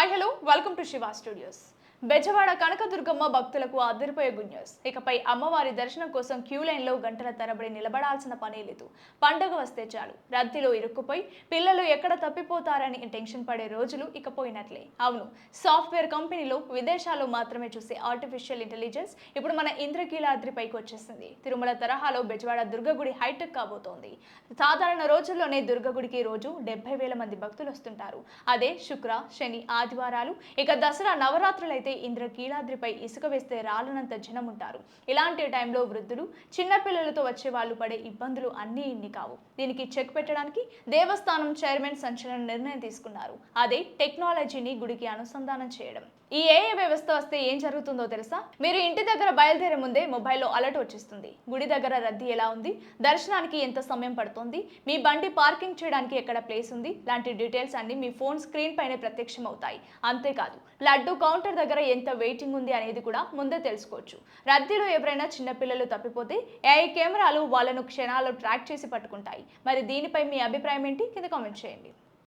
Hi hello welcome to Shiva studios. Bezawada Kanakadurgamma భక్తులకు అదిరిపోయే good news. ఇకపై అమ్మవారి దర్శనం కోసం క్యూ లైన్లో గంటల తరబడి నిలబడాల్సిన పనే లేదు. పండుగ వస్తే చాలు రద్దీలో ఇరుక్కుపోయి పిల్లలు ఎక్కడ తప్పిపోతారని టెన్షన్ పడే రోజులు ఇక పోయినట్లే. అవును, సాఫ్ట్వేర్ కంపెనీలో విదేశాల్లో మాత్రమే చూసే ఆర్టిఫిషియల్ ఇంటెలిజెన్స్ ఇప్పుడు మన ఇంద్రకీలాద్రిపైకి వచ్చేసింది. తిరుమల తరహాలో బెజవాడ దుర్గగుడి హైటెక్ కాబోతోంది. సాధారణ రోజుల్లోనే దుర్గగుడికి రోజు 70,000 మంది భక్తులు వస్తుంటారు. అదే శుక్ర, శని, ఆదివారాలు ఇక దసరా నవరాత్రులైతే ఇంద్రకీలాద్రిపై ఇసుక వేస్తే రాలనంత జనం ఉంటారు. ఇలాంటి టైంలో వృద్ధులు, చిన్నపిల్లలతో వచ్చే వాళ్ళు పడే ఇబ్బందులు అన్నీ ఇన్ని కావు. దీనికి చెక్ పెట్టడానికి దేవస్థానం చైర్మన్ సంచలన నిర్ణయం తీసుకున్నారు. అదే టెక్నాలజీని గుడికి అనుసంధానం చేయడం. ఈ ఏఏ వ్యవస్థ వస్తే ఏం జరుగుతుందో తెలుసా? మీరు ఇంటి దగ్గర బయలుదేరే ముందే మొబైల్లో అలర్ట్ వచ్చేస్తుంది. గుడి దగ్గర రద్దీ ఎలా ఉంది, దర్శనానికి ఎంత సమయం పడుతుంది, మీ బండి పార్కింగ్ చేయడానికి ఎక్కడ ప్లేస్ ఉంది, లాంటి డీటెయిల్స్ అన్ని మీ ఫోన్ స్క్రీన్ పైనే ప్రత్యక్షం అవుతాయి. అంతేకాదు, లడ్డు కౌంటర్ దగ్గర ఎంత వెయిటింగ్ ఉంది అనేది కూడా ముందే తెలుసుకోవచ్చు. రద్దీలో ఎవరైనా చిన్నపిల్లలు తప్పిపోతే ఏఐ కెమెరాలు వాళ్ళను క్షణాల్లో ట్రాక్ చేసి పట్టుకుంటాయి. మరి దీనిపై మీ అభిప్రాయం ఏంటి? కింద కామెంట్ చేయండి.